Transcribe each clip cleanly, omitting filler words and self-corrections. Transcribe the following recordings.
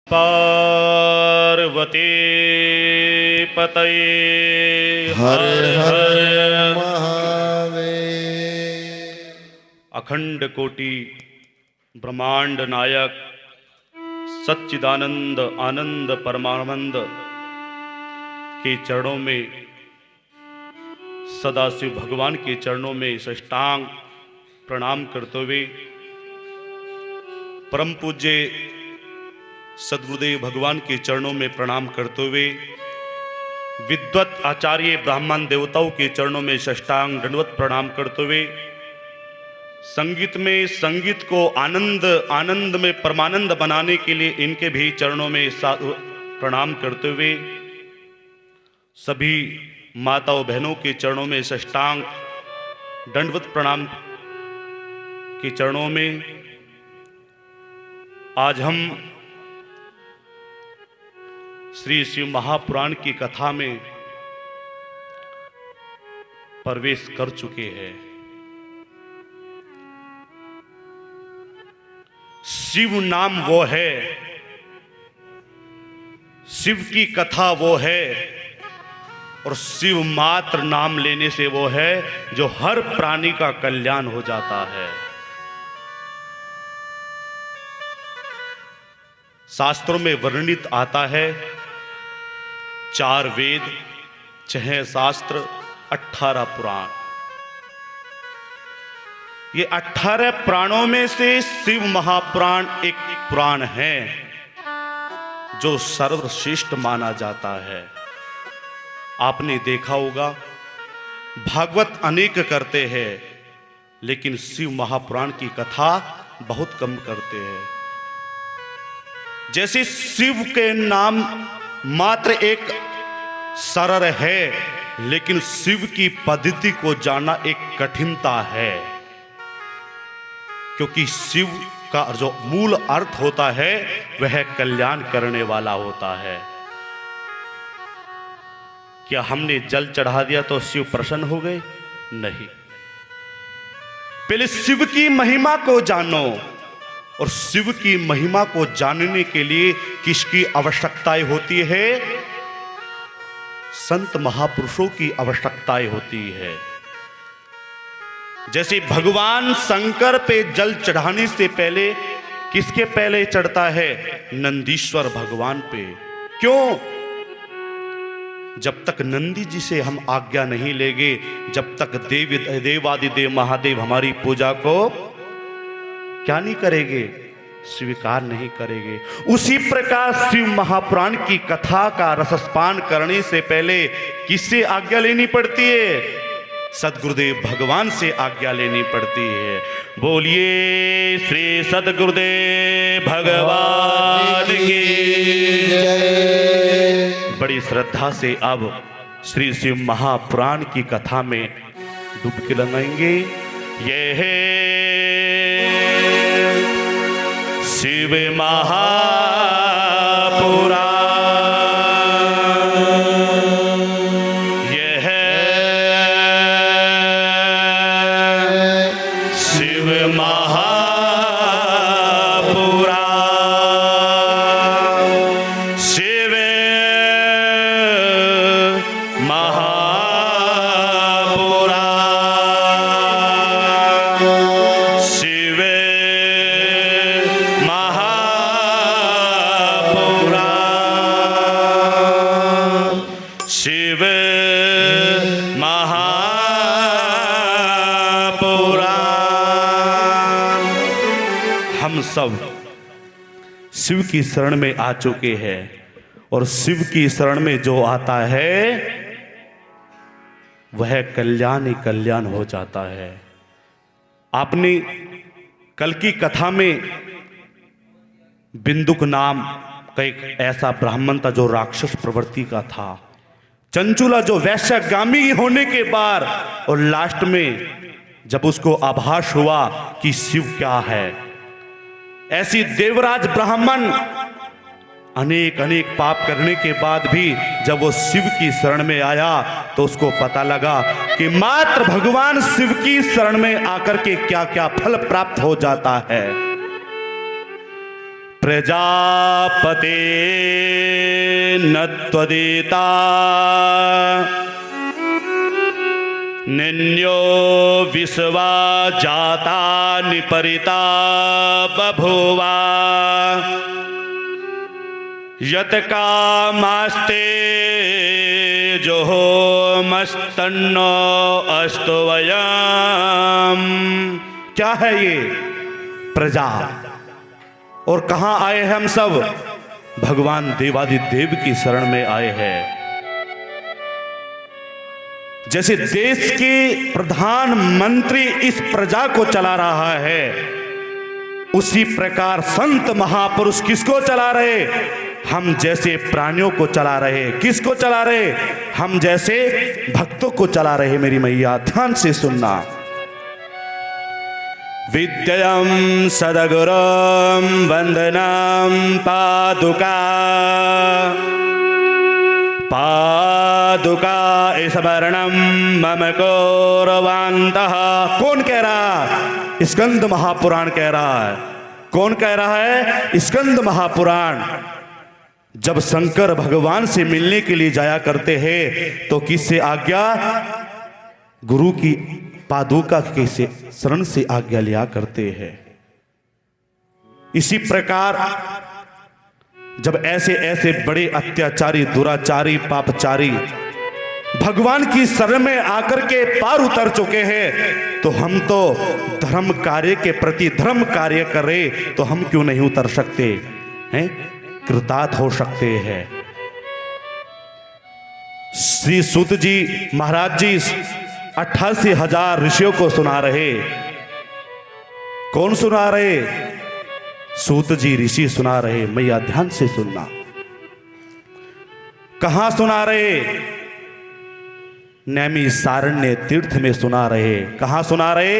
पार्वती पतये हर हर महादेव। अखंड कोटि ब्रह्मांड नायक सच्चिदानंद आनंद परमानंद के चरणों में, सदाशिव भगवान के चरणों में साष्टांग प्रणाम करते हुए परम पूज्य सद्गुरुदेव भगवान के चरणों में प्रणाम करते हुए विद्वत आचार्य ब्राह्मण देवताओं के चरणों में साष्टांग दंडवत प्रणाम करते हुए संगीत को आनंद में परमानंद बनाने के लिए इनके भी चरणों में प्रणाम करते हुए सभी माताओं बहनों के चरणों में साष्टांग दंडवत प्रणाम के चरणों में आज हम श्री शिव महापुराण की कथा में प्रवेश कर चुके हैं। शिव नाम वो है, शिव की कथा वो है और शिव मात्र नाम लेने से वो है जो हर प्राणी का कल्याण हो जाता है। शास्त्रों में वर्णित आता है 4 वेद, 6 शास्त्र, 18 पुराण। ये 18 पुराणों में से शिव महापुराण एक पुराण है जो सर्वश्रेष्ठ माना जाता है। आपने देखा होगा भागवत अनेक करते हैं लेकिन शिव महापुराण की कथा बहुत कम करते हैं। जैसे शिव के नाम मात्र एक सरल है लेकिन शिव की पद्धति को जानना एक कठिनता है, क्योंकि शिव का जो मूल अर्थ होता है वह कल्याण करने वाला होता है। क्या हमने जल चढ़ा दिया तो शिव प्रसन्न हो गए? नहीं। पहले शिव की महिमा को जानो और शिव की महिमा को जानने के लिए किसकी आवश्यकताएं होती है? संत महापुरुषों की आवश्यकताएं होती है। जैसे भगवान शंकर पे जल चढ़ाने से पहले किसके पहले चढ़ता है? नंदीश्वर भगवान पे। क्यों? जब तक नंदी जी से हम आज्ञा नहीं लेंगे, जब तक देवादिदेव महादेव हमारी पूजा को क्या नहीं करेंगे? स्वीकार नहीं करेंगे। उसी प्रकार शिव महापुराण की कथा का रसपान करने से पहले किससे आज्ञा लेनी पड़ती है? सद्गुरुदेव भगवान से आज्ञा लेनी पड़ती है। बोलिए श्री सद्गुरुदेव भगवान की जय। बड़ी श्रद्धा से अब श्री शिव महापुराण की कथा में डुबकी लगाएंगे। यह है शिव महापुराण, यह शिव महापुराण, शिव महापुराण, शिव शिव महापुराण। हम सब शिव की शरण में आ चुके हैं और शिव की शरण में जो आता है वह कल्याण ही कल्याण हो जाता है। आपने कल की कथा में बिंदुक नाम का एक ऐसा ब्राह्मण था जो राक्षस प्रवृत्ति का था, चंचुला, जो वैश्यगामी होने के बाद और लास्ट में जब उसको आभास हुआ कि शिव क्या है, ऐसी देवराज ब्राह्मण अनेक अनेक पाप करने के बाद भी जब वो शिव की शरण में आया तो उसको पता लगा कि मात्र भगवान शिव की शरण में आकर के क्या क्या फल प्राप्त हो जाता है। प्रजापते न त्वदिता निन्यो विश्वा जाता निपरिता बभूवा यत कामास्ते जो मस्तन्नो अस्तु वयम। क्या है ये प्रजा और कहां आए हैं हम सब? भगवान देवादिदेव की शरण में आए हैं। जैसे देश के प्रधानमंत्री इस प्रजा को चला रहा है, उसी प्रकार संत महापुरुष किसको चला रहे? हम जैसे प्राणियों को चला रहे। किसको चला रहे? हम जैसे भक्तों को चला रहे। मेरी मैया ध्यान से सुनना। विद्यं सदगुरुं वंदनं पादुका पादुका स्मरणं मम कौरवान्तः। कौन कह रहा है? स्कंद महापुराण कह रहा है। कौन कह रहा है? स्कंद महापुराण। जब शंकर भगवान से मिलने के लिए जाया करते हैं तो किससे आज्ञा? गुरु की पादुका के शरण से आज्ञा लिया करते हैं। इसी प्रकार जब ऐसे ऐसे बड़े अत्याचारी, दुराचारी, पापचारी भगवान की शरण में आकर के पार उतर चुके हैं, तो हम तो धर्म कार्य के प्रति धर्म कार्य करें तो हम क्यों नहीं उतर सकते हैं? कृतार्थ हो सकते हैं। श्री सूत जी महाराज जी 88,000 ऋषियों को सुना रहे। कौन सुना रहे? सूत जी ऋषि सुना रहे। मैया ध्यान से सुनना। कहां सुना रहे? नैमिषारण्य तीर्थ में सुना रहे। कहां सुना रहे?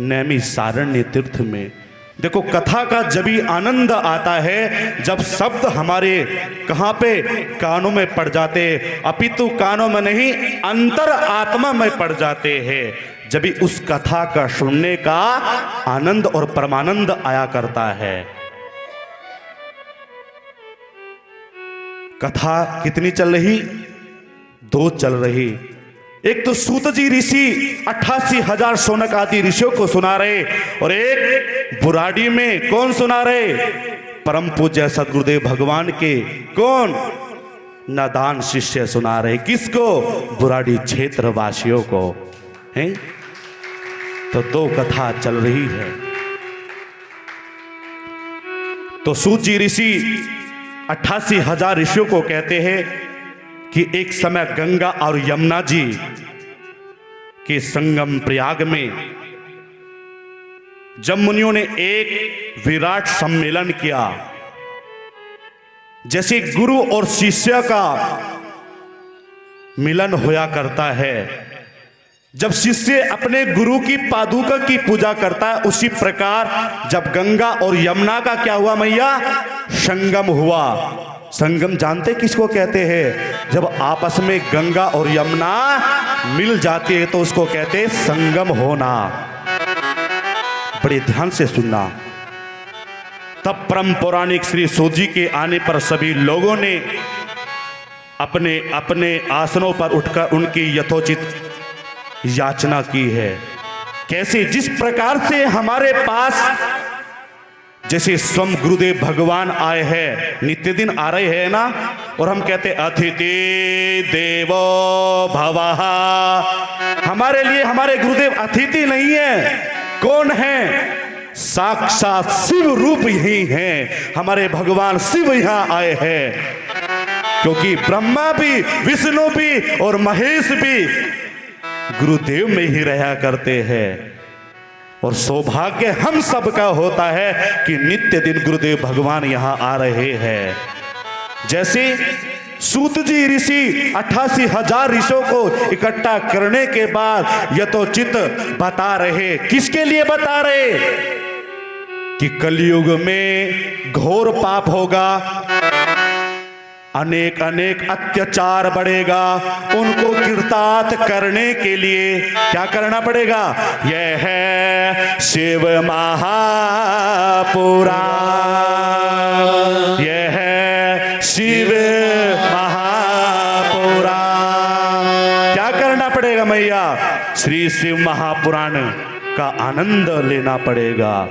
नैमिषारण्य तीर्थ में। देखो, कथा का जब भी आनंद आता है जब शब्द हमारे कहां पे? कानों में पड़ जाते, अपितु कानों में नहीं, अंतर आत्मा में पड़ जाते हैं। जब भी उस कथा का सुनने का आनंद और परमानंद आया करता है। कथा कितनी चल रही? 2 चल रही। एक तो सूत जी ऋषि 88,000 शौनक आदि ऋषियों को सुना रहे, और एक बुराड़ी में कौन सुना रहे? परम पूज्य सदगुरुदेव भगवान के कौन नादान शिष्य सुना रहे। किसको? बुराड़ी क्षेत्र वासियों को। हैं? तो 2 कथा चल रही है। तो सूत जी ऋषि 88,000 ऋषियों को कहते हैं कि एक समय गंगा और यमुना जी के संगम प्रयाग में जब मुनियों ने एक विराट सम्मेलन किया, जैसे गुरु और शिष्य का मिलन होया करता है, जब शिष्य अपने गुरु की पादुका की पूजा करता है, उसी प्रकार जब गंगा और यमुना का क्या हुआ मैया? संगम हुआ। संगम जानते किसको कहते हैं? जब आपस में गंगा और यमुना मिल जाती है तो उसको कहते हैं संगम होना। बड़े ध्यान से सुनना। तब परम पौराणिक श्री सूत जी के आने पर सभी लोगों ने अपने अपने आसनों पर उठकर उनकी यथोचित याचना की है। कैसे? जिस प्रकार से हमारे पास जैसे स्वयं गुरुदेव भगवान आए हैं, नित्य दिन आ रहे हैं ना, और हम कहते अतिथि देवो भवः। हमारे लिए हमारे गुरुदेव अतिथि नहीं है। कौन है? साक्षात शिव रूप यही हैं। हमारे भगवान शिव यहां आए हैं, क्योंकि ब्रह्मा भी, विष्णु भी और महेश भी गुरुदेव में ही रहा करते हैं। और सौभाग्य हम सबका होता है कि नित्य दिन गुरुदेव भगवान यहां आ रहे हैं। जैसे सूत जी ऋषि 88,000 ऋषियों को इकट्ठा करने के बाद यथोचित बता रहे। किसके लिए बता रहे? कि कलयुग में घोर पाप होगा, अनेक अनेक अत्याचार बढ़ेगा। उनको कृतार्थ करने के लिए क्या करना पड़ेगा? यह है शिव महापुराण, यह है शिव महापुराण। क्या करना पड़ेगा मैया? श्री शिव महापुराण का आनंद लेना पड़ेगा।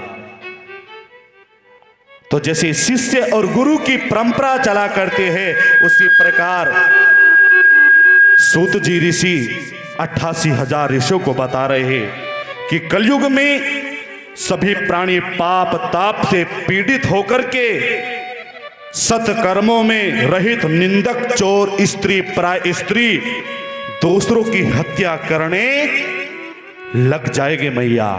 तो जैसे शिष्य और गुरु की परंपरा चला करते हैं, उसी प्रकार सूत जी ऋषि 88,000 ऋषियों को बता रहे हैं कि कलयुग में सभी प्राणी पाप ताप से पीड़ित होकर के सत्कर्मों में रहित निंदक, चोर, स्त्री, पराय स्त्री, दूसरों की हत्या करने लग जाएंगे मैया।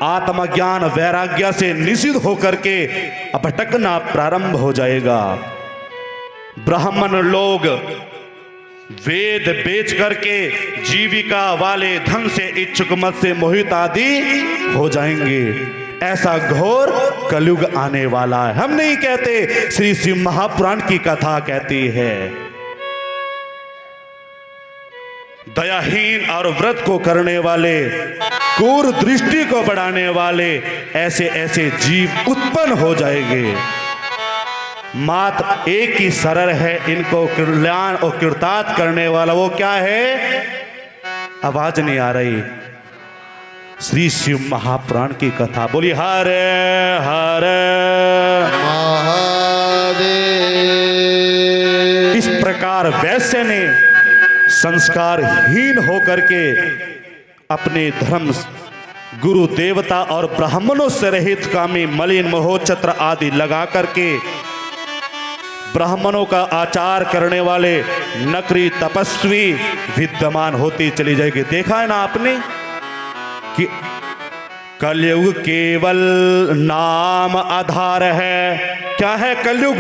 आत्मज्ञान वैराग्य से निषिद्ध होकर के भटकना प्रारंभ हो जाएगा। ब्राह्मण लोग वेद बेच करके जीविका वाले धन से इच्छुक मत से मोहित आदि हो जाएंगे। ऐसा घोर कलयुग आने वाला है। हम नहीं कहते, श्री शिव महापुराण की कथा कहती है। दयाहीन और व्रत को करने वाले, क्रूर दृष्टि को बढ़ाने वाले ऐसे ऐसे जीव उत्पन्न हो जाएंगे। मात्र एक ही शरण है इनको कल्याण और कृतार्थ करने वाला। वो क्या है? आवाज नहीं आ रही। श्री शिव महापुराण की कथा बोली। हरे हरे महादेव। इस प्रकार वैश्य ने संस्कारहीन होकर के अपने धर्म, गुरु, देवता और ब्राह्मणों से रहित कामी, मलिन, महोच्छत्र आदि लगा करके ब्राह्मणों का आचार करने वाले नकली तपस्वी विद्यमान होती चली जाएगी। देखा है ना आपने कि कलयुग केवल नाम आधार है। क्या है कलयुग?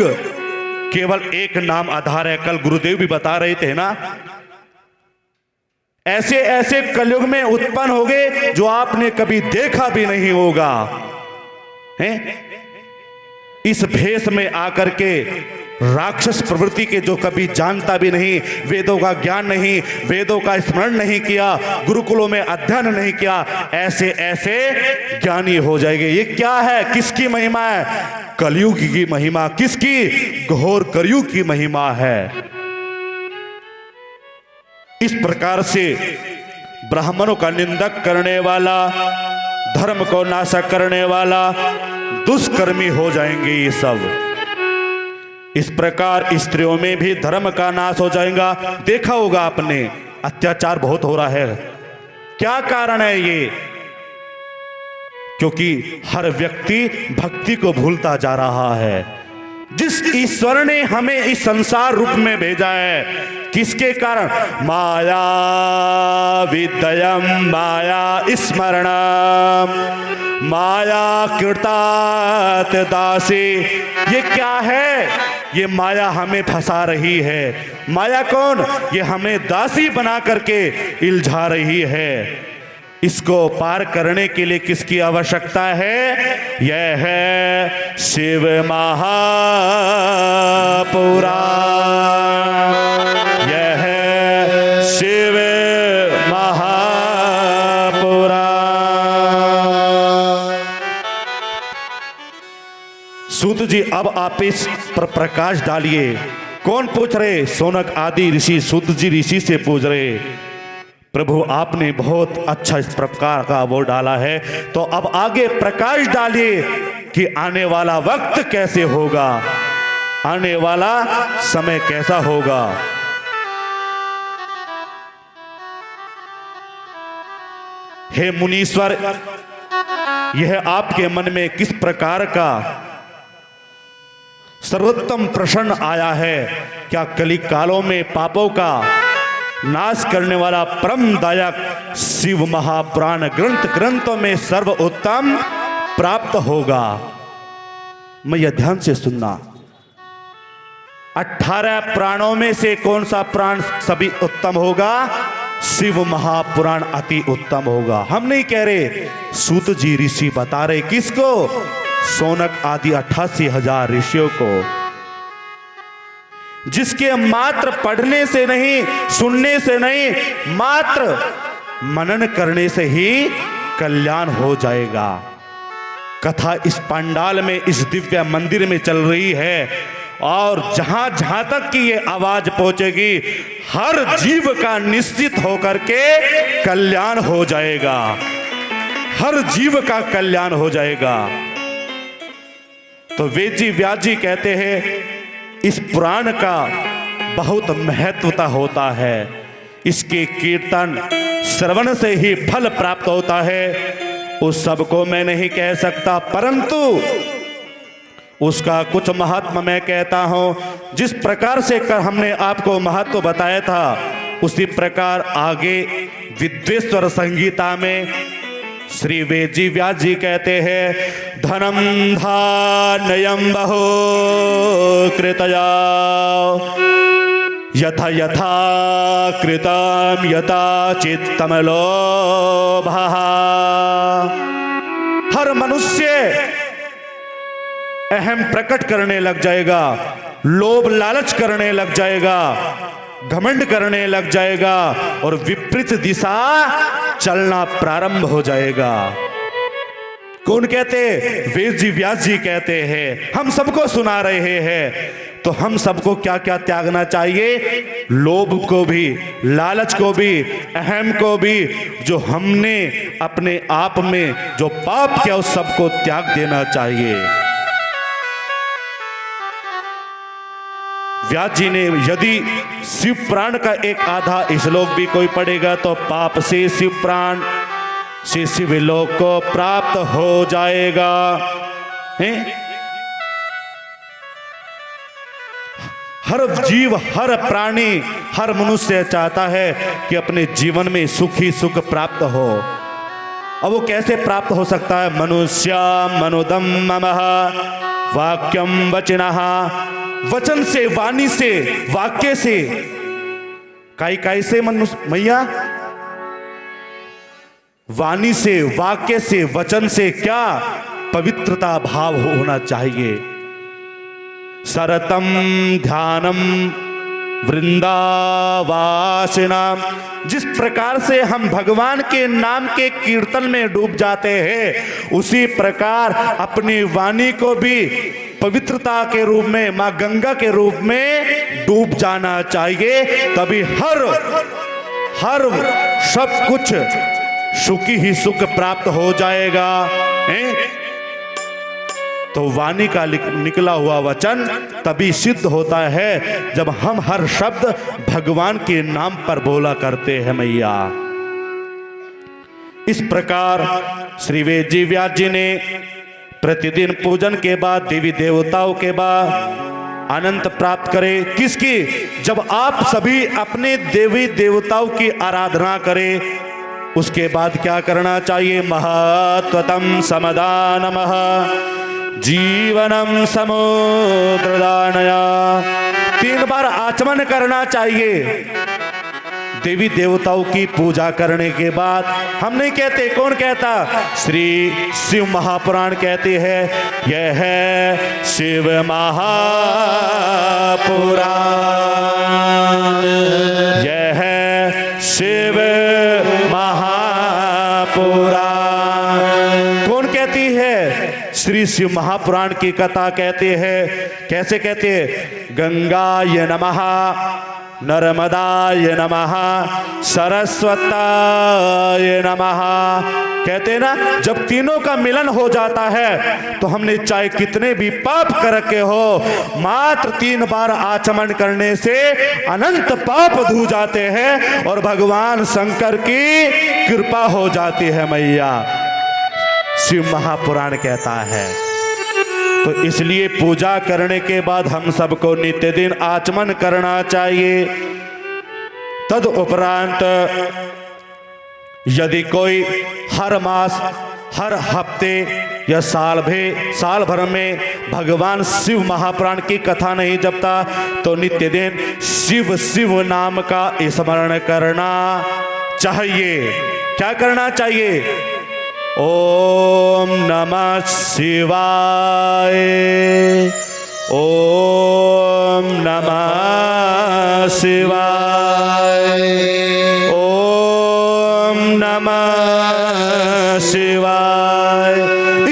केवल एक नाम आधार है। कल गुरुदेव भी बता रहे थे ना, ऐसे ऐसे कलयुग में उत्पन्न हो गए जो आपने कभी देखा भी नहीं होगा। हैं? इस भेष में आकर के राक्षस प्रवृत्ति के जो कभी जानता भी नहीं, वेदों का ज्ञान नहीं, वेदों का स्मरण नहीं किया, गुरुकुलों में अध्ययन नहीं किया, ऐसे ऐसे ज्ञानी हो जाएंगे। ये क्या है? किसकी महिमा है? कलयुग की महिमा। किसकी? घोर कलयुग की महिमा है। इस प्रकार से ब्राह्मणों का निंदक करने वाला, धर्म को नाशक करने वाला दुष्कर्मी हो जाएंगे ये सब। इस प्रकार स्त्रियों में भी धर्म का नाश हो जाएगा। देखा होगा आपने, अत्याचार बहुत हो रहा है। क्या कारण है ये? क्योंकि हर व्यक्ति भक्ति को भूलता जा रहा है। जिस ईश्वर ने हमें इस संसार रूप में भेजा है, किसके कारण? माया विद्यम माया स्मरणम माया कृतात दासी। ये क्या है? ये माया हमें फंसा रही है। माया कौन? ये हमें दासी बना करके इल्झा रही है। इसको पार करने के लिए किसकी आवश्यकता है? यह है शिव महापुराण, यह है शिव महापुराण। सूत जी, अब आप इस पर प्रकाश डालिए। कौन पूछ रहे? सौनक आदि ऋषि सूत जी ऋषि से पूछ रहे, प्रभु आपने बहुत अच्छा इस प्रकार का वो डाला है, तो अब आगे प्रकाश डालिए कि आने वाला वक्त कैसे होगा, आने वाला समय कैसा होगा। हे मुनीश्वर, यह आपके मन में किस प्रकार का सर्वोत्तम प्रश्न आया है? क्या कली कालों में पापों का नाश करने वाला परमदायक शिव महापुराण ग्रंथों में सर्वोत्तम प्राप्त होगा? मैं यह ध्यान से सुनना। 18 प्राणों में से कौन सा प्राण सभी उत्तम होगा? शिव महापुराण अति उत्तम होगा। हम नहीं कह रहे, सूत जी ऋषि बता रहे। किसको? सौनक आदि 88,000 ऋषियों को। जिसके मात्र पढ़ने से नहीं, सुनने से नहीं, मात्र मनन करने से ही कल्याण हो जाएगा। कथा इस पंडाल में, इस दिव्य मंदिर में चल रही है और जहां जहां तक की ये आवाज पहुंचेगी, हर जीव का निश्चित होकर के कल्याण हो जाएगा, हर जीव का कल्याण हो जाएगा। तो वेद जी व्यास जी कहते हैं इस पुराण का बहुत महत्वता होता है। इसके कीर्तन श्रवण से ही फल प्राप्त होता है। उस सब को मैं नहीं कह सकता, परंतु उसका कुछ महत्व मैं कहता हूं। जिस प्रकार से हमने आपको महत्व बताया था, उसी प्रकार आगे विद्वेश्वर संगीता में श्री वेद जी व्यास जी कहते हैं धनम धान्यम बहु कृतया यथा यथा कृतम यथा चित्तम लोभः। हर मनुष्य अहम प्रकट करने लग जाएगा, लोभ लालच करने लग जाएगा, घमंड करने लग जाएगा और विपरीत दिशा चलना प्रारंभ हो जाएगा। कौन कहते? वेद जी व्यास जी कहते हैं, हम सबको सुना रहे हैं। तो हम सबको क्या क्या त्यागना चाहिए? लोभ को भी, लालच को भी, अहम को भी, जो हमने अपने आप में जो पाप किया उस सबको त्याग देना चाहिए। व्यास जी ने यदि शिव पुराण का एक आधा श्लोक भी कोई पढ़ेगा तो पाप से शिव प्राण से शिवलोक को प्राप्त हो जाएगा। हर जीव, हर प्राणी, हर मनुष्य चाहता है कि अपने जीवन में सुखी सुख प्राप्त हो। अब वो कैसे प्राप्त हो सकता है? मनुष्य मनुदम ममः वाक्यम वचनः, वचन से, वाणी से, वाक्य से। काई से मनुष्य मैया? वाणी से, वाक्य से, वचन से क्या? पवित्रता भाव होना चाहिए। सरतम ध्यानम वृंदावासिना। जिस प्रकार से हम भगवान के नाम के कीर्तन में डूब जाते हैं, उसी प्रकार अपनी वाणी को भी पवित्रता के रूप में, मां गंगा के रूप में डूब जाना चाहिए। तभी हर सब कुछ सुखी ही सुख प्राप्त हो जाएगा। तो वाणी का निकला हुआ वचन तभी सिद्ध होता है जब हम हर शब्द भगवान के नाम पर बोला करते हैं मैया। इस प्रकार श्री वेद जी व्यास जी ने प्रतिदिन पूजन के बाद, देवी देवताओं के बाद आनंद प्राप्त करे। किसकी? जब आप सभी अपने देवी देवताओं की आराधना करें, उसके बाद क्या करना चाहिए? महत्वतम समदानमः जीवनम समुद्रदानया। 3 बार आचमन करना चाहिए। देवी देवताओं की पूजा करने के बाद हम नहीं कहते, कौन कहता? श्री शिव महापुराण कहते हैं, यह है शिव महापुराण, यह है शिव महापुराण। कौन कहती है? श्री शिव महापुराण की कथा कहते हैं। कैसे कहते हैं? गंगाय नमः, नर्मदाय नमः, सरस्वताय नमः। कहते हैं ना, जब तीनों का मिलन हो जाता है तो हमने चाहे कितने भी पाप कर के हो, मात्र 3 बार आचमन करने से अनंत पाप धो जाते हैं और भगवान शंकर की कृपा हो जाती है मैया। शिव महापुराण कहता है। तो इसलिए पूजा करने के बाद हम सबको नित्य दिन आचमन करना चाहिए। तद उपरांत यदि कोई हर मास, हर हफ्ते या साल भर में भगवान शिव महापुराण की कथा नहीं जपता, तो नित्य दिन शिव शिव नाम का स्मरण करना चाहिए। क्या करना चाहिए? ओम नमः शिवाय, ओम नमः शिवाय, ओम नमः शिवाय।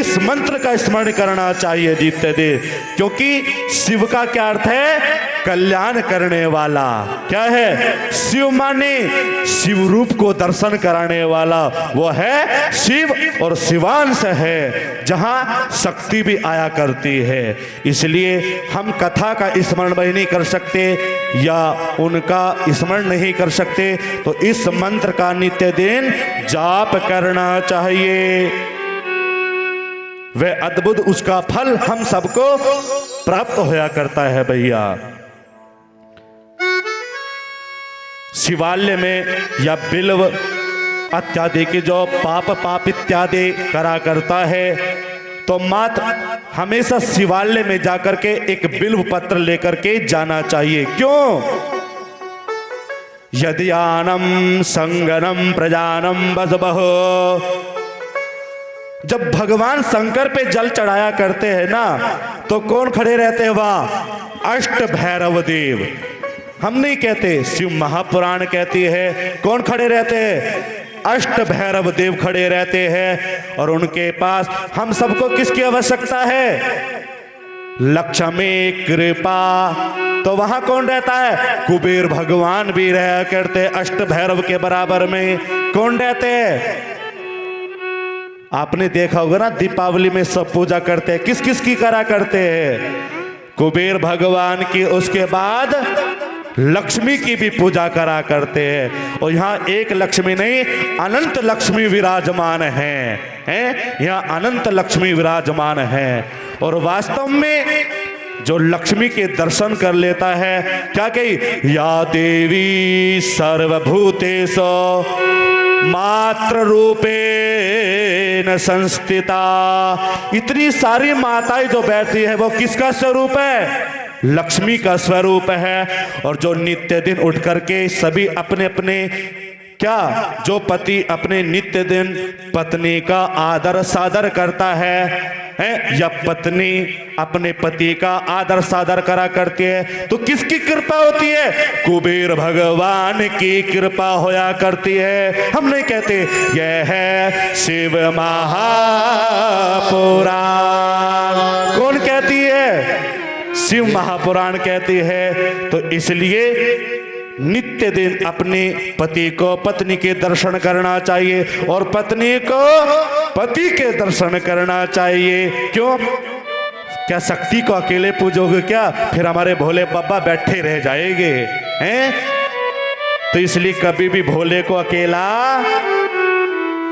इस मंत्र का स्मरण करना चाहिए जीतते देर, क्योंकि शिव का क्या अर्थ है? कल्याण करने वाला। क्या है? शिव माने शिव रूप को दर्शन कराने वाला, वो है शिव, और शिवांश है जहां शक्ति भी आया करती है। इसलिए हम कथा का स्मरण भी नहीं कर सकते या उनका स्मरण नहीं कर सकते, तो इस मंत्र का नित्य दिन जाप करना चाहिए। वह अद्भुत उसका फल हम सबको प्राप्त होया करता है भैया। शिवालय में या बिल्व इत्यादि के जो पाप इत्यादि करा करता है, तो मात्र हमेशा शिवालय में जाकर के एक बिल्व पत्र लेकर के जाना चाहिए। क्यों? यदयानम संगनम प्रजानम बसबहो। जब भगवान शंकर पे जल चढ़ाया करते हैं ना, तो कौन खड़े रहते हैं वहां? अष्ट भैरव देव। हम नहीं कहते, शिव महापुराण कहती है। कौन खड़े रहते हैं? अष्ट भैरव देव खड़े रहते हैं। और उनके पास हम सबको किसकी आवश्यकता है? लक्ष्मी कृपा। तो वहां कौन रहता है? कुबेर भगवान भी रहा करते अष्ट भैरव के बराबर में। कौन रहते हैं? आपने देखा होगा ना, दीपावली में सब पूजा करते हैं। किस किस की करा करते हैं? कुबेर भगवान की, उसके बाद लक्ष्मी की भी पूजा करा करते हैं। और यहाँ एक लक्ष्मी नहीं, अनंत लक्ष्मी विराजमान हैं। यहाँ अनंत लक्ष्मी विराजमान हैं। और वास्तव में जो लक्ष्मी के दर्शन कर लेता है, क्या कही? या देवी सर्वभूतेषु मात्र रूपेण संस्थिता। इतनी सारी माताएं जो बैठी है, वो किसका स्वरूप है? लक्ष्मी का स्वरूप है। और जो नित्य दिन उठ करके सभी अपने अपने क्या, जो पति अपने नित्य दिन पत्नी का आदर सादर करता है, या पत्नी अपने पति का आदर सादर करा करती है, तो किसकी कृपा होती है? कुबेर भगवान की कृपा होया करती है। हम नहीं कहते यह है शिव महापुराण। कौन कहती है? शिव महापुराण कहती है। तो इसलिए नित्य दिन अपने पति को पत्नी के दर्शन करना चाहिए, और पत्नी को पति के दर्शन करना चाहिए। क्यों? क्या शक्ति को अकेले पूजोगे क्या? फिर हमारे भोले बाबा बैठे रह जाएंगे, हैं? तो इसलिए कभी भी भोले को अकेला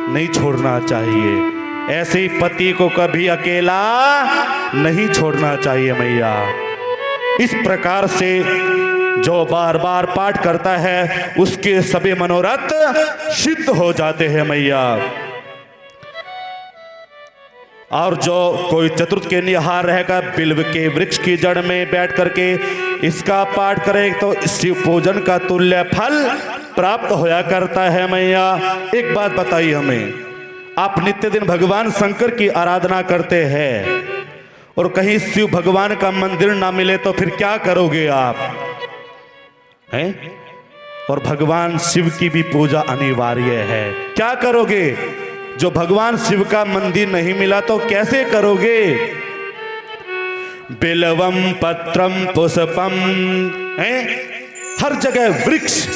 नहीं छोड़ना चाहिए। ऐसे ही पति को कभी अकेला नहीं छोड़ना चाहिए मैया। इस प्रकार से जो बार बार पाठ करता है, उसके सभी मनोरथ सिद्ध हो जाते हैं मैया। और जो कोई चतुर्थ के निहार रहेगा, बिल्व के वृक्ष की जड़ में बैठ करके इसका पाठ करे, तो शिव पूजन का तुल्य फल प्राप्त होया करता है मैया। एक बात बताइए हमें, आप नित्य दिन भगवान शंकर की आराधना करते हैं और कहीं शिव भगवान का मंदिर ना मिले तो फिर क्या करोगे आप, हैं? और भगवान शिव की भी पूजा अनिवार्य है। क्या करोगे? जो भगवान शिव का मंदिर नहीं मिला तो कैसे करोगे? बिल्वम पत्रम पुष्पम, हैं? हर जगह वृक्ष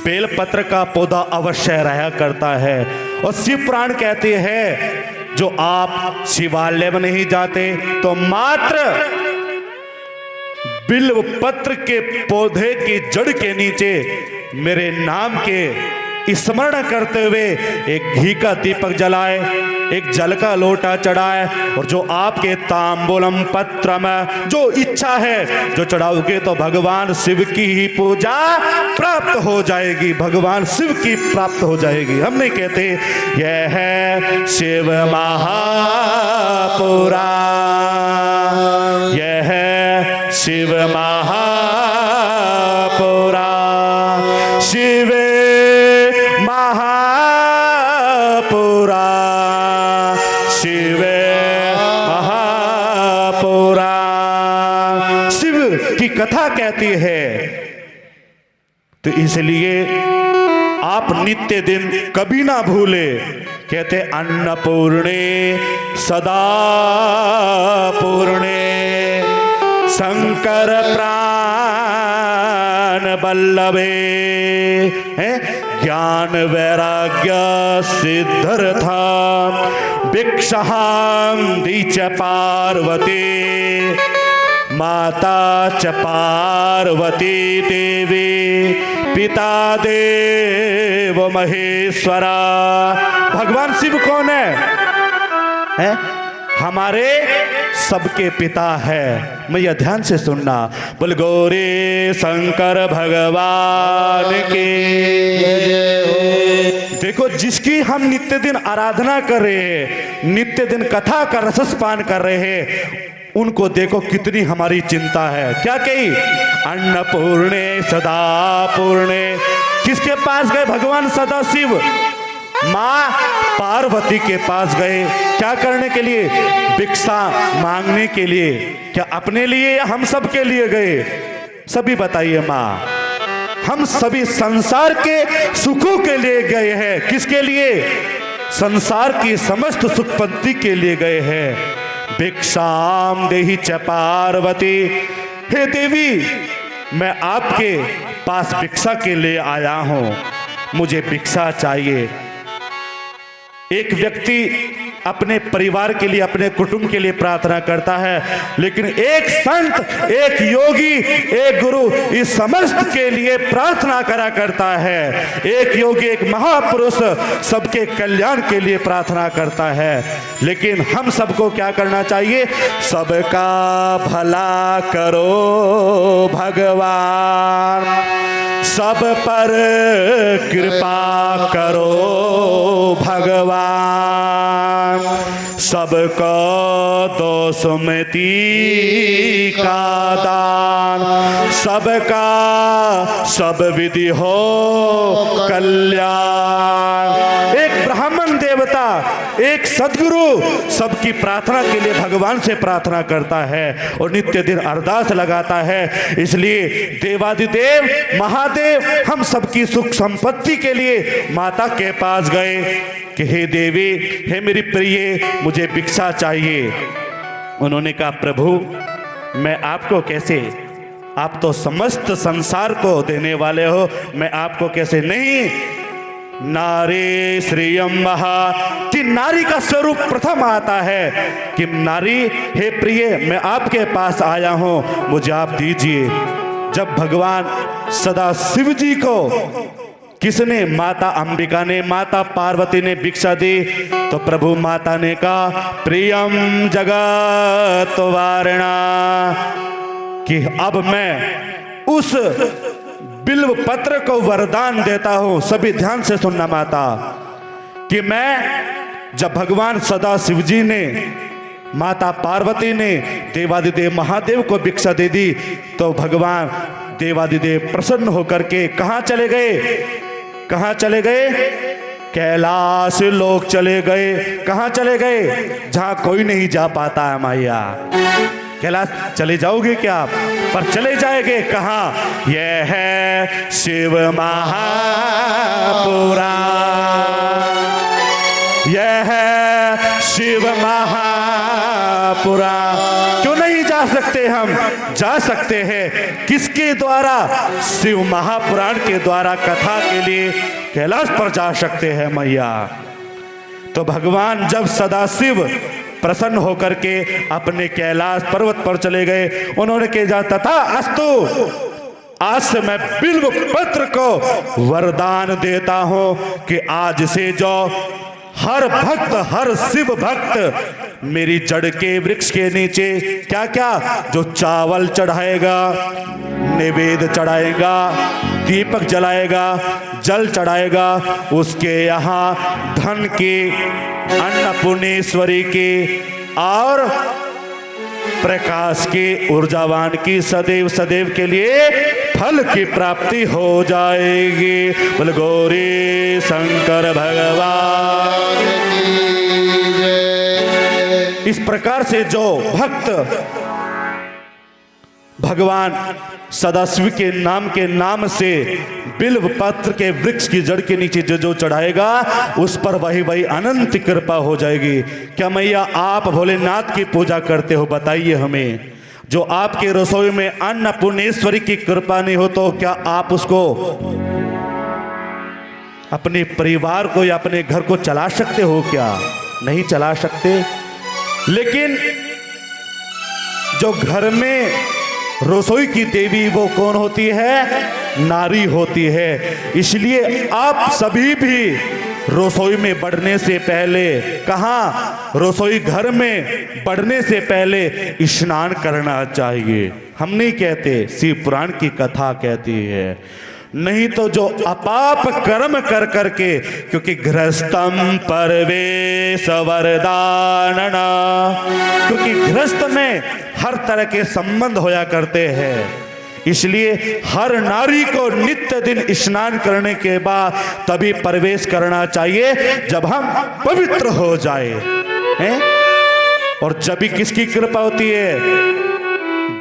बेल पत्र का पौधा अवश्य रहा करता है। और शिव पुराण कहते हैं, जो आप शिवालय में नहीं जाते तो मात्र बिल्व पत्र के पौधे की जड़ के नीचे मेरे नाम के स्मरण करते हुए एक घी का दीपक जलाए, एक जल का लोटा चढ़ाए, और जो आपके तांबूलम पत्र में जो इच्छा है जो चढ़ाओगे तो भगवान शिव की ही पूजा प्राप्त हो जाएगी, भगवान शिव की प्राप्त हो जाएगी। हम नहीं कहते यह है शिव महापुराण, यह है शिव महापुराण, शिव महापुराण, शिव महापुराण। शिव की कथा कहती है तो इसलिए आप नित्य दिन कभी ना भूले। कहते अन्नपूर्णे सदा पूर्णे शंकर प्राण बल्लभे ज्ञान वैराग्य सिद्धर्था भिक्षांदी च पार्वती माता च पार्वती देवी पिता देव महेश्वरा। भगवान शिव कौन है? हमारे सबके पिता है। मैया ध्यान से सुनना। बोल गौरी शंकर भगवान के। देखो जिसकी हम नित्य दिन आराधना कर रहे हैं, नित्य दिन कथा का रसपान कर रहे हैं, उनको देखो कितनी हमारी चिंता है। क्या कही? अन्नपूर्णे सदा पूर्णे। किसके पास गए भगवान सदा शिव? माँ पार्वती के पास गए। क्या करने के लिए? भिक्षा मांगने के लिए। क्या अपने लिए या हम सब के लिए गए? सभी बताइए माँ। हम सभी संसार के सुखों के लिए गए हैं। किसके लिए? संसार की समस्त सुखपंथी के लिए गए हैं। भिक्षाम देहि च पार्वती। हे देवी, मैं आपके पास भिक्षा के लिए आया हूं, मुझे भिक्षा चाहिए। एक व्यक्ति अपने परिवार के लिए, अपने कुटुंब के लिए प्रार्थना करता है, लेकिन एक संत, एक योगी, एक गुरु इस समस्त के लिए प्रार्थना करा करता है। एक योगी, एक महापुरुष सबके कल्याण के लिए प्रार्थना करता है। लेकिन हम सबको क्या करना चाहिए? सबका भला करो भगवान, सब पर कृपा करो भगवान, सबको दो सुमति का दान, सबका सब विधि हो कल्याण। एक ब्राह्मण देवता, एक सदगुरु सबकी प्रार्थना के लिए भगवान से प्रार्थना करता है और नित्य दिन अरदास लगाता है। इसलिए देवादिदेव महादेव हम सबकी सुख संपत्ति के लिए माता के पास गए कि हे देवी, हे मेरी प्रिय, मुझे भिक्षा चाहिए। उन्होंने कहा प्रभु, मैं आपको कैसे, आप तो समस्त संसार को देने वाले हो, मैं आपको कैसे? नहीं, नारी श्रियम महा, कि नारी का स्वरूप प्रथम आता है कि नारी, हे प्रिय, मैं आपके पास आया हूं, मुझे आप दीजिए। जब भगवान सदा शिव जी को किसने? माता अंबिका ने, माता पार्वती ने भिक्षा दी, तो प्रभु माता ने कहा प्रियम जगत वारणा, कि अब मैं उस बिल्व पत्र को वरदान देता हूं। सभी ध्यान से सुनना माता, कि मैं, जब भगवान सदा शिव जी ने, माता पार्वती ने देवादिदेव महादेव को भिक्षा दे दी, तो भगवान देवादिदेव प्रसन्न होकर के कहां चले गए? कहां चले गए? कैलाश लोक चले गए। कहां चले गए? जहां कोई नहीं जा पाता है मैया। कैलाश चले जाओगे क्या आप? पर चले जाएंगे कहां? यह है शिव महापुराण, यह है शिव महापुराण। क्यों नहीं जा सकते? हम जा सकते हैं। किसके द्वारा? शिव महापुराण के द्वारा कथा के लिए कैलाश पर जा सकते हैं मैया। तो भगवान जब सदाशिव प्रसन्न होकर के अपने कैलाश पर्वत पर चले गए, उन्होंने कहा तथा अस्तु, आज से मैं बिल्व पत्र को वरदान देता हूं कि आज से जो हर भक्त, हर शिव भक्त मेरी जड़ के वृक्ष के नीचे क्या क्या, जो चावल चढ़ाएगा, नैवेद्य चढ़ाएगा, दीपक जलाएगा, जल चढ़ाएगा, उसके यहाँ धन की, अन्नपूर्णेश्वरी की और प्रकाश की, ऊर्जावान की सदैव सदैव के लिए फल की प्राप्ति हो जाएगी। बोल गौरी शंकर भगवान की जय। इस प्रकार से जो भक्त भगवान सदाशिव के नाम से बिल्व पत्र के वृक्ष की जड़ के नीचे जो चढ़ाएगा उस पर वही अनंत कृपा हो जाएगी। क्या मैया आप भोलेनाथ की पूजा करते हो? बताइए हमें। जो आपके रसोई में अन्नपूर्णेश्वरी की कृपा नहीं हो तो क्या आप उसको अपने परिवार को या अपने घर को चला सकते हो? क्या नहीं चला सकते। लेकिन जो घर में रसोई की देवी वो कौन होती है? नारी होती है। इसलिए आप सभी भी रसोई में बढ़ने से पहले, कहाँ, रसोई घर में बढ़ने से पहले स्नान करना चाहिए। हम नहीं कहते, शिव पुराण की कथा कहती है। नहीं तो जो अपाप कर्म कर करके, क्योंकि गृहस्थम परवेश वरदानना, क्योंकि गृहस्थ में हर तरह के संबंध होया करते हैं, इसलिए हर नारी को नित्य दिन स्नान करने के बाद तभी प्रवेश करना चाहिए जब हम पवित्र हो जाए हैं? और जब भी किसकी कृपा होती है?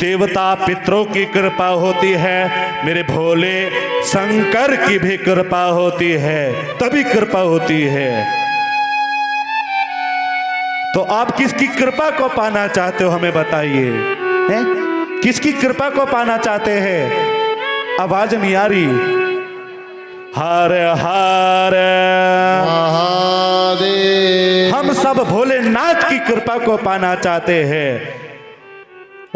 देवता पितरों की कृपा होती है, मेरे भोले शंकर की भी कृपा होती है, तभी कृपा होती है। तो आप किसकी कृपा को पाना चाहते हो हमें बताइए, हैं? किसकी कृपा को पाना चाहते हैं? आवाज नहीं आ रही। हर हर महादेव। हम सब भोलेनाथ की कृपा को पाना चाहते हैं।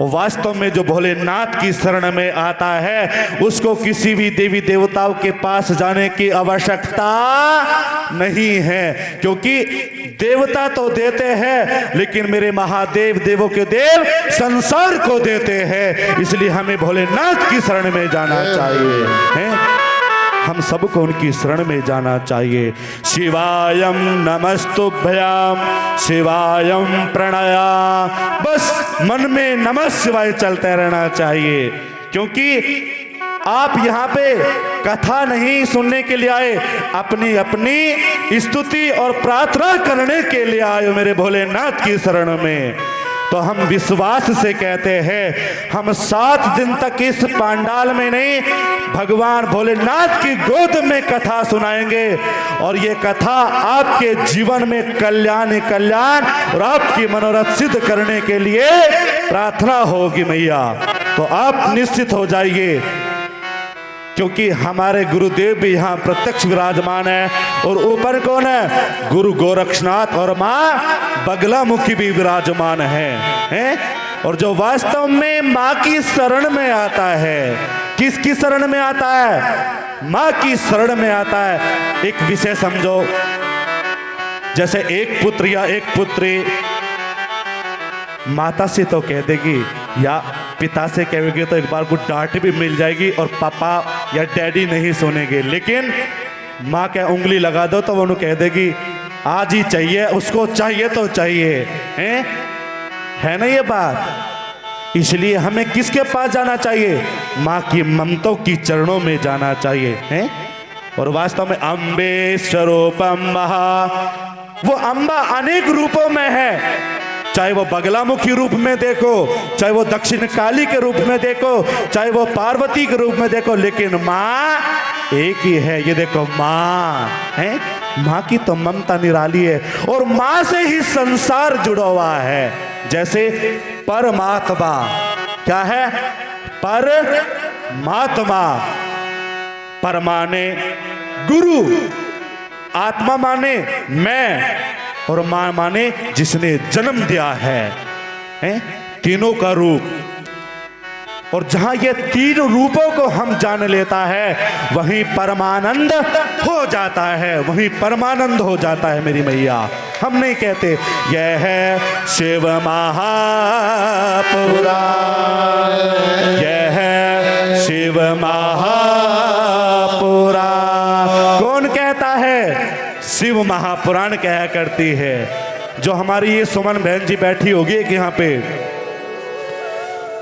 वास्तव में जो भोलेनाथ की शरण में आता है उसको किसी भी देवी देवताओं के पास जाने की आवश्यकता नहीं है, क्योंकि देवता तो देते हैं लेकिन मेरे महादेव देवों के देव संसार को देते हैं। इसलिए हमें भोलेनाथ की शरण में जाना चाहिए, हैं? हम सबको उनकी शरण में जाना चाहिए। शिवायम नमस्तुभ्याम शिवायम प्रणया, बस मन में नमः शिवाय चलते रहना चाहिए। क्योंकि आप यहाँ पे कथा नहीं सुनने के लिए आए, अपनी अपनी स्तुति और प्रार्थना करने के लिए आए मेरे भोलेनाथ की शरण में। तो हम विश्वास से कहते हैं, हम 7 दिन तक इस पांडाल में नहीं, भगवान भोलेनाथ की गोद में कथा सुनाएंगे। और ये कथा आपके जीवन में कल्याण कल्याण और आपकी मनोरथ सिद्ध करने के लिए प्रार्थना होगी मैया। तो आप निश्चित हो जाइए, क्योंकि हमारे गुरुदेव भी यहाँ प्रत्यक्ष विराजमान है। और ऊपर कौन है? गुरु गोरक्षनाथ और माँ बगलामुखी भी विराजमान हैं? और जो वास्तव में माँ की शरण में आता है, किसकी शरण में आता है? माँ की शरण में आता है। एक विषय समझो, जैसे एक पुत्र या एक पुत्री माता से तो कह देगी या पिता से कहेगी तो एक बार को डांट भी मिल जाएगी और पापा या डैडी नहीं सुनेंगे। लेकिन माँ क्या उंगली लगा दो तो वो उन्हें कह देगी आज ही चाहिए, उसको चाहिए तो चाहिए, है ना ये बात। इसलिए हमें किसके पास जाना चाहिए? माँ की ममताओं की चरणों में जाना चाहिए, हैं? और वास्तव में अम्बे स्वरूपम महा, वो अम्बा अनेक रूपों में है। चाहे वो बगलामुखी रूप में देखो, चाहे वो दक्षिण काली के रूप में देखो, चाहे वो पार्वती के रूप में देखो, लेकिन माँ एक ही है। ये देखो माँ है, माँ की तो ममता निराली है। और माँ से ही संसार जुड़ा हुआ है। जैसे परमात्मा क्या है? परमात्मा, पर माने गुरु, आत्मा माने मैं, और मां माने जिसने जन्म दिया है? तीनों का रूप। और जहां ये 3 रूपों को हम जान लेता है वहीं परमानंद हो जाता है, वहीं परमानंद हो जाता है मेरी मैया। हम नहीं कहते यह है शिव महापुराण, यह है शिव महापुराण। कौन कहता है? शिव महापुराण कहा करती है। जो हमारी ये सुमन बहन जी बैठी होगी कि यहाँ पे,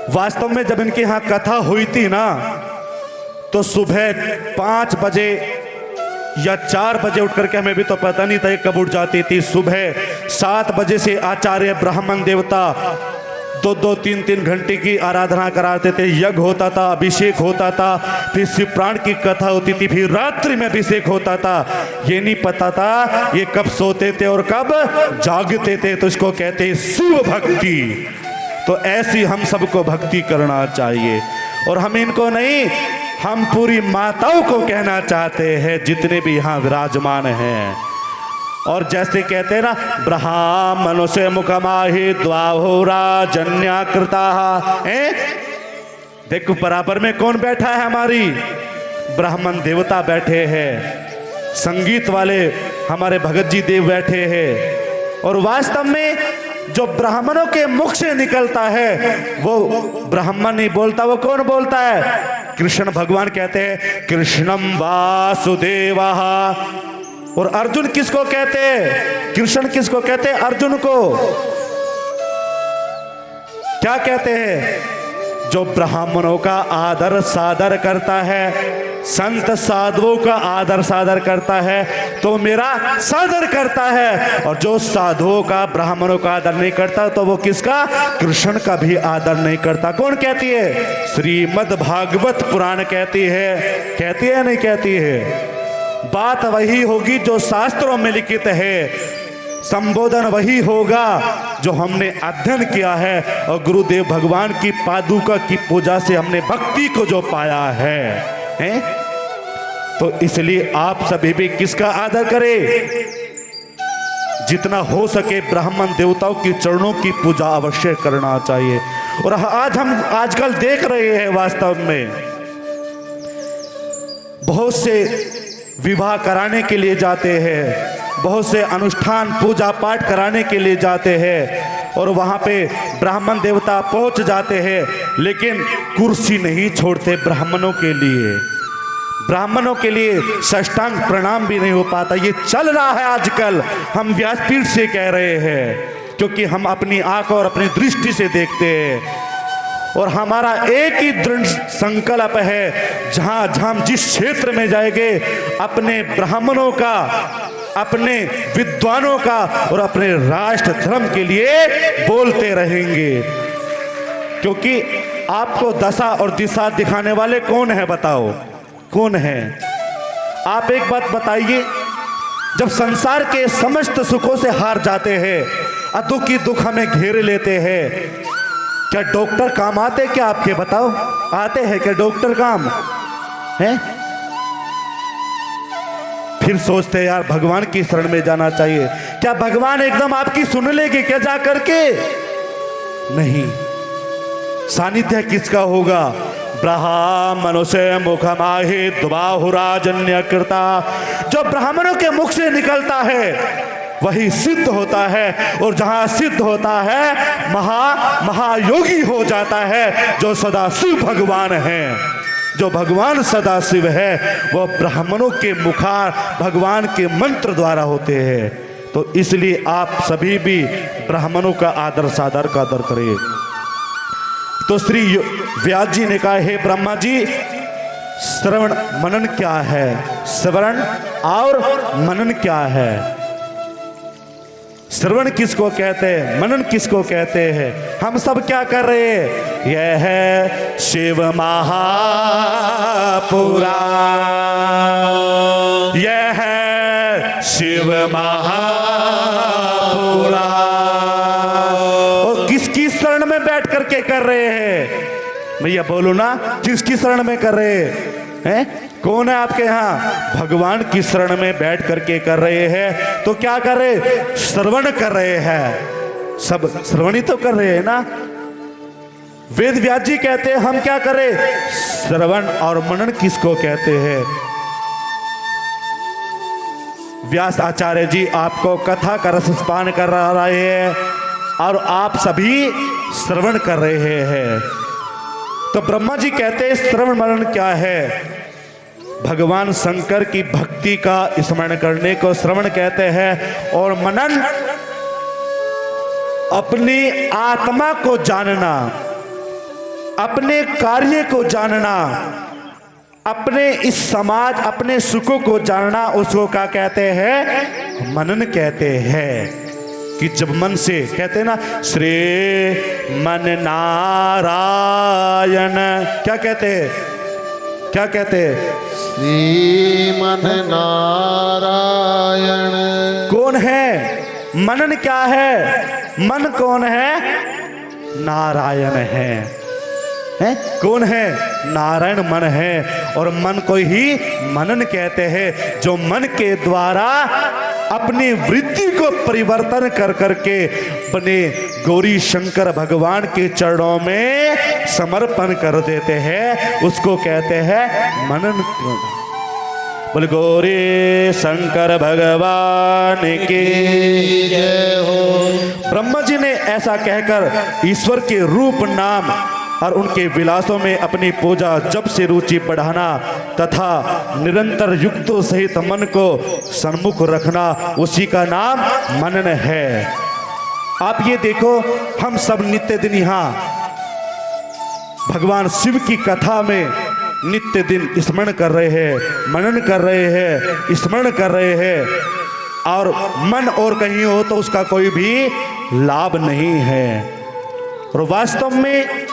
वास्तव में जब इनके यहाँ कथा हुई थी ना, तो सुबह 5 बजे या 4 बजे उठ करके, हमें भी तो पता नहीं था ये कब उठ जाती थी। सुबह 7 बजे से आचार्य ब्राह्मण देवता दो 3 घंटे की आराधना कराते थे, यज्ञ होता था, अभिषेक होता था, फिर शिव प्राण की कथा होती थी, फिर रात्रि में अभिषेक होता था। ये नहीं पता था ये कब सोते थे और कब जागते थे। तो इसको कहते हैं शिव भक्ति। तो ऐसी हम सबको भक्ति करना चाहिए। और हम इनको नहीं, हम पूरी माताओं को कहना चाहते हैं जितने भी यहाँ विराजमान हैं। और जैसे कहते हैं ना, ब्राह्मणों से मुखमाहि द्वाहुराजन्याकृता है। देखो बराबर में कौन बैठा है, हमारी ब्राह्मण देवता बैठे हैं, संगीत वाले हमारे भगत जी देव बैठे हैं। और वास्तव में जो ब्राह्मणों के मुख से निकलता है वो ब्राह्मण नहीं बोलता, वो कौन बोलता है? कृष्ण भगवान कहते हैं कृष्णम वासुदेवा। और अर्जुन किसको कहते हैं? कृष्ण किसको कहते हैं? अर्जुन को। क्या कहते हैं? जो ब्राह्मणों का आदर सादर करता है, संत साधुओं का आदर सादर करता है तो मेरा सादर करता है। और जो साधुओं का ब्राह्मणों का आदर नहीं करता तो वो किसका? कृष्ण का भी आदर नहीं करता। कौन कहती है? श्रीमद् भागवत पुराण कहती है। कहती है नहीं कहती है? बात वही होगी जो शास्त्रों में लिखित है, संबोधन वही होगा जो हमने अध्ययन किया है और गुरुदेव भगवान की पादुका की पूजा से हमने भक्ति को जो पाया है? तो इसलिए आप सभी भी किसका आदर करें? जितना हो सके ब्राह्मण देवताओं की चरणों की पूजा अवश्य करना चाहिए। और आज हम आजकल देख रहे हैं वास्तव में बहुत से विवाह कराने के लिए जाते हैं, बहुत से अनुष्ठान पूजा पाठ कराने के लिए जाते हैं और वहाँ पे ब्राह्मण देवता पहुँच जाते हैं, लेकिन कुर्सी नहीं छोड़ते ब्राह्मणों के लिए। ब्राह्मणों के लिए साष्टांग प्रणाम भी नहीं हो पाता। ये चल रहा है आजकल, हम व्यासपीठ से कह रहे हैं, क्योंकि हम अपनी आंख और अपनी दृष्टि से देखते हैं। और हमारा एक ही दृढ़ संकल्प है, जहाँ हम जिस क्षेत्र में जाएंगे अपने ब्राह्मणों का, अपने विद्वानों का और अपने राष्ट्र धर्म के लिए बोलते रहेंगे। क्योंकि आपको दशा और दिशा दिखाने वाले कौन है? बताओ कौन है? आप एक बात बताइए, जब संसार के समस्त सुखों से हार जाते हैं, अदुख की दुख हमें घेर लेते हैं, क्या डॉक्टर काम आते क्या आपके? बताओ आते हैं क्या डॉक्टर काम है? फिर सोचते हैं यार भगवान की शरण में जाना चाहिए। क्या भगवान एकदम आपकी सुन लेंगे क्या जा करके? नहीं। सानिध्य किसका होगा? ब्राह्मणों से मुखमाहि द्वाहुराजन्यकृता। जो ब्राह्मणों के मुख से निकलता है वही सिद्ध होता है, और जहां सिद्ध होता है महायोगी हो जाता है, जो सदा शिव भगवान है। जो भगवान सदा शिव है वो ब्राह्मणों के मुखार भगवान के मंत्र द्वारा होते हैं। तो इसलिए आप सभी भी ब्राह्मणों का आदर सादर का आदर करें। तो श्री व्यास जी ने कहा, हे ब्रह्मा जी, श्रवण मनन क्या है? श्रवण और मनन क्या है? श्रवण किसको कहते हैं? मनन किसको कहते हैं? हम सब क्या कर रहे हैं? यह है शिव महापुराण, यह है शिव महापुराण। और किसकी शरण में बैठ करके कर रहे हैं? भैया बोलो ना, किसकी शरण में कर रहे हैं? कौन है आपके यहाँ? भगवान की शरण में बैठ करके कर रहे हैं। तो क्या कर रहे? श्रवण कर रहे हैं। सब श्रवण ही तो कर रहे हैं ना। वेद व्यास जी कहते हैं हम क्या करें? श्रवण और मनन किसको कहते हैं? व्यास आचार्य जी आपको कथा का रसपान कर रहे हैं और आप सभी श्रवण कर रहे हैं। तो ब्रह्मा जी कहते हैं श्रवण मनन क्या है? भगवान शंकर की भक्ति का स्मरण करने को श्रवण कहते हैं, और मनन अपनी आत्मा को जानना, अपने कार्य को जानना, अपने इस समाज अपने सुखों को जानना, उसको क्या कहते हैं? मनन कहते हैं। कि जब मन से कहते हैं ना, श्री मन नारायण, क्या कहते हैं, क्या कहते हैं, श्रीमन नारायण। कौन है मनन, क्या है मन, कौन है नारायण है, कौन है नारायण मन है। और मन को ही मनन कहते हैं, जो मन के द्वारा अपनी वृत्ति को परिवर्तन कर करके अपने गौरी शंकर भगवान के चरणों में समर्पण कर देते हैं, उसको कहते हैं मनन। बोल गौरी शंकर भगवान की जय हो। ब्रह्मा जी ने ऐसा कहकर ईश्वर के रूप नाम और उनके विलासों में अपनी पूजा जब से रुचि बढ़ाना तथा निरंतर युक्तों सहित मन को सन्मुख रखना, उसी का नाम मनन है। आप ये देखो, हम सब नित्य दिन यहाँ भगवान शिव की कथा में नित्य दिन स्मरण कर रहे हैं, मनन कर रहे हैं, स्मरण कर रहे हैं, और मन और कहीं हो तो उसका कोई भी लाभ नहीं है। और वास्तव में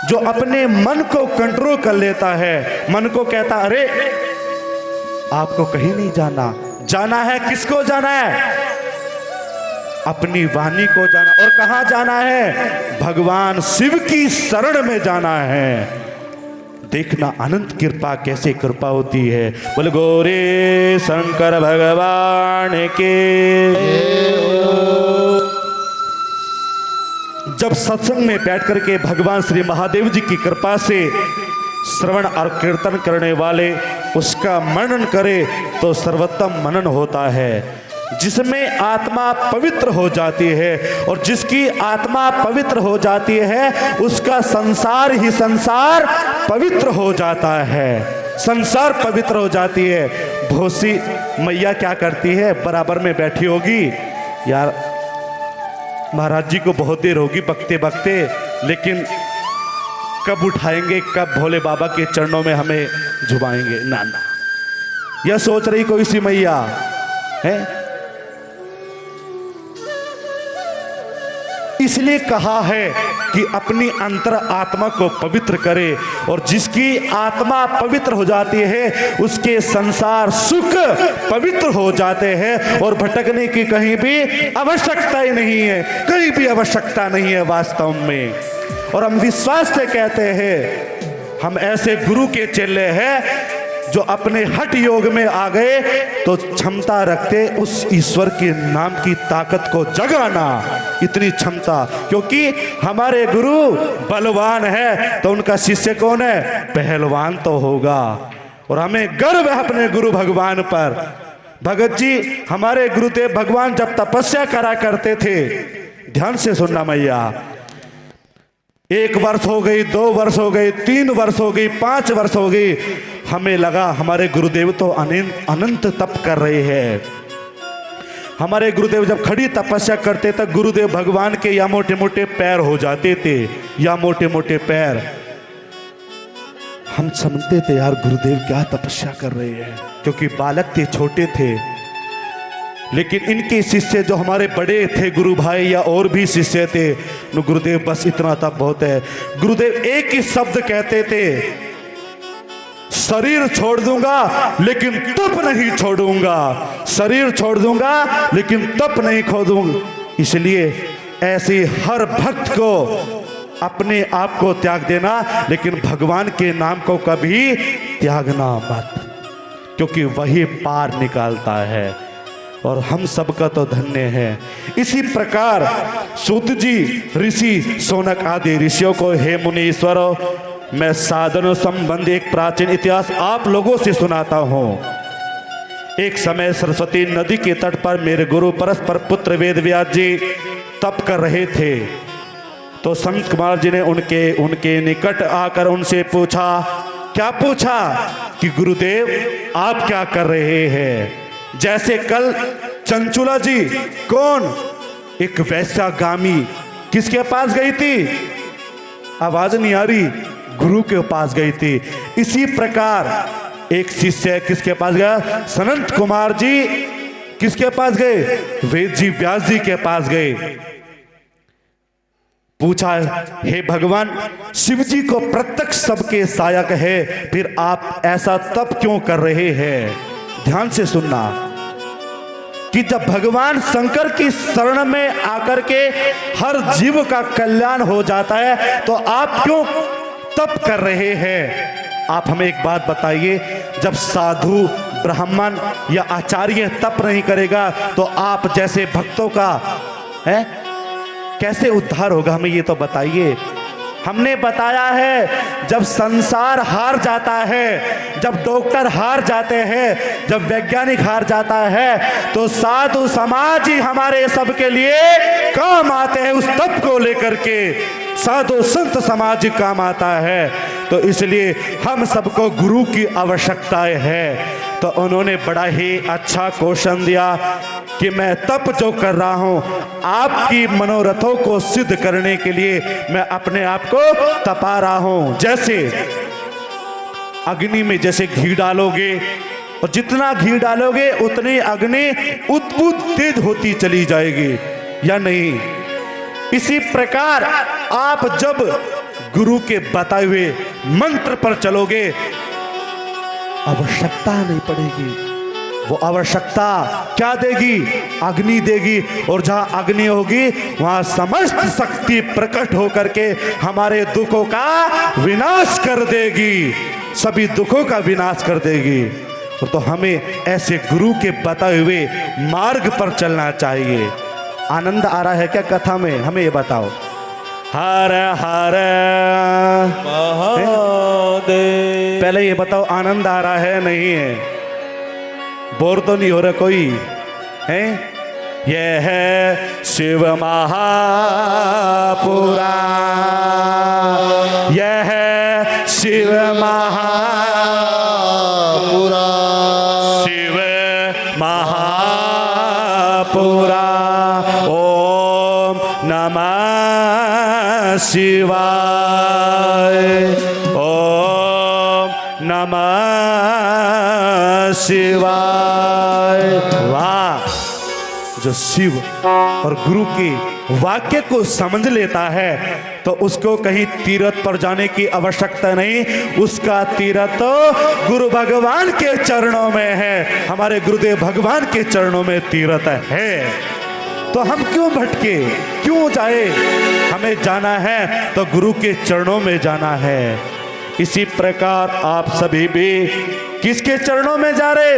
जो अपने मन को कंट्रोल कर लेता है, मन को कहता अरे आपको कहीं नहीं जाना, जाना है किसको जाना है, अपनी वाणी को जाना। और कहां जाना है, भगवान शिव की शरण में जाना है। देखना अनंत कृपा कैसे कृपा होती है। बोल गौरी शंकर भगवान के। जब सत्संग में बैठ करके भगवान श्री महादेव जी की कृपा से श्रवण और कीर्तन करने वाले उसका मनन करे तो सर्वोत्तम मनन होता है, जिसमें आत्मा पवित्र हो जाती है। और जिसकी आत्मा पवित्र हो जाती है उसका संसार ही संसार पवित्र हो जाता है, संसार पवित्र हो जाती है। भोसी मैया क्या करती है, बराबर में बैठी होगी, यार महाराज जी को बहुत देर होगी बकते बकते, लेकिन कब उठाएंगे, कब भोले बाबा के चरणों में हमें झुकाएंगे, ना ना, यह सोच रही कोई सी मैया है। इसलिए कहा है कि अपनी अंतर आत्मा को पवित्र करे, और जिसकी आत्मा पवित्र हो जाती है उसके संसार सुख पवित्र हो जाते हैं, और भटकने की कहीं भी आवश्यकता ही नहीं है, कहीं भी आवश्यकता नहीं है वास्तव में। और हम विश्वास से कहते हैं, हम ऐसे गुरु के चेले हैं जो अपने हठ योग में आ गए तो क्षमता रखते उस ईश्वर के नाम की ताकत को जगाना, इतनी क्षमता। क्योंकि हमारे गुरु बलवान है तो उनका शिष्य कौन है, पहलवान तो होगा। और हमें गर्व है अपने गुरु भगवान पर। भगत जी हमारे गुरुदेव भगवान जब तपस्या करा करते थे, ध्यान से सुनना मैया, 1 वर्ष हो गई, 2 वर्ष हो गई, 3 वर्ष हो गई, 5 वर्ष हो गई, हमें लगा हमारे गुरुदेव तो अनंत तप कर रहे हैं। हमारे गुरुदेव जब खड़ी तपस्या करते तब गुरुदेव भगवान के या मोटे मोटे पैर हो जाते थे, या मोटे मोटे पैर। हम समझते थे यार गुरुदेव क्या तपस्या कर रहे हैं, क्योंकि बालक थे, छोटे थे। लेकिन इनके शिष्य जो हमारे बड़े थे, गुरु भाई या और भी शिष्य थे, गुरुदेव बस इतना तप बहुत है। गुरुदेव एक ही शब्द कहते थे, शरीर छोड़ दूंगा लेकिन तप नहीं छोड़ूंगा, शरीर छोड़ दूंगा लेकिन तप नहीं छोड़ूंगा। इसलिए ऐसे हर भक्त को अपने आप को त्याग देना, लेकिन भगवान के नाम को कभी त्यागना मत, क्योंकि वही पार निकालता है। और हम सबका तो धन्य है। इसी प्रकार सूत जी ऋषि, शौनक आदि ऋषियों को, हे मुनीश्वरों, मैं साधनों संबंधी एक प्राचीन इतिहास आप लोगों से सुनाता हूँ। एक समय सरस्वती नदी के तट पर मेरे गुरु परस्पर पुत्र वेद व्यास जी तप कर रहे थे। तो संत कुमार जी ने उनके निकट आकर उनसे पूछा, क्या पूछा कि गुरुदेव आप क्या कर रहे हैं। जैसे कल चंचुला जी, कौन, एक वैश्यागामी, किसके पास गई थी, आवाज नहीं आ रही, गुरु के पास गई थी। इसी प्रकार एक शिष्य किसके पास गया, सनत कुमार जी किसके पास गए? वेद जी व्यास जी के पास गए। पूछा, हे भगवान, शिव जी को प्रत्यक्ष सबके सहायक है, फिर आप ऐसा तप क्यों कर रहे हैं? ध्यान से सुनना कि जब भगवान शंकर की शरण में आकर के हर जीव का कल्याण हो जाता है तो आप क्यों तप कर रहे हैं? आप हमें एक बात बताइए, जब साधु ब्राह्मण या आचार्य तप नहीं करेगा तो आप जैसे भक्तों का है कैसे उद्धार होगा? हमें ये तो बताइए। हमने बताया है, जब संसार हार जाता है, जब डॉक्टर हार जाते हैं, जब वैज्ञानिक हार जाता है, तो साधु समाज ही हमारे सबके लिए काम आते हैं। उस तप को लेकर के साधु संत समाज काम आता है। तो इसलिए हम सबको गुरु की आवश्यकता है। तो उन्होंने बड़ा ही अच्छा क्वेश्चन दिया कि मैं तप जो कर रहा हूं, आपकी मनोरथों को सिद्ध करने के लिए मैं अपने आप को तपा रहा हूं। जैसे अग्नि में जैसे घी डालोगे और जितना घी डालोगे उतनी अग्नि उद्भुत तेज होती चली जाएगी, या नहीं? इसी प्रकार आप जब गुरु के बताए हुए मंत्र पर चलोगे, आवश्यकता नहीं पड़ेगी। वो आवश्यकता क्या देगी? अग्नि देगी। और जहां अग्नि होगी वहां समस्त शक्ति प्रकट होकर के हमारे दुखों का विनाश कर देगी, सभी दुखों का विनाश कर देगी। और तो हमें ऐसे गुरु के बताए हुए मार्ग पर चलना चाहिए। आनंद आ रहा है क्या कथा में? हमें ये बताओ। हर हर महादेव। पहले ये बताओ, आनंद आ रहा है नहीं है? बोर तो नहीं हो रहा कोई है? यह है शिव महापुराण, यह है शिव महापुराण, शिव महापुराण। ओम नमः शिवाय, ओम नमः शिवाय। वाह! जो शिव और गुरु की वाक्य को समझ लेता है तो उसको कहीं तीर्थ पर जाने की आवश्यकता नहीं। उसका तीर्थ तो गुरु भगवान के चरणों में है। हमारे गुरुदेव भगवान के चरणों में तीर्थ है। तो हम क्यों भटके, क्यों जाए? हमें जाना है तो गुरु के चरणों में जाना है। इसी प्रकार आप सभी भी किसके चरणों में जा रहे?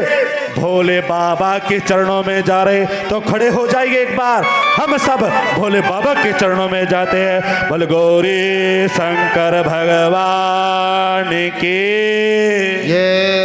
भोले बाबा के चरणों में जा रहे। तो खड़े हो जाइए एक बार, हम सब भोले बाबा के चरणों में जाते हैं। बोल गौरी शंकर भगवान की।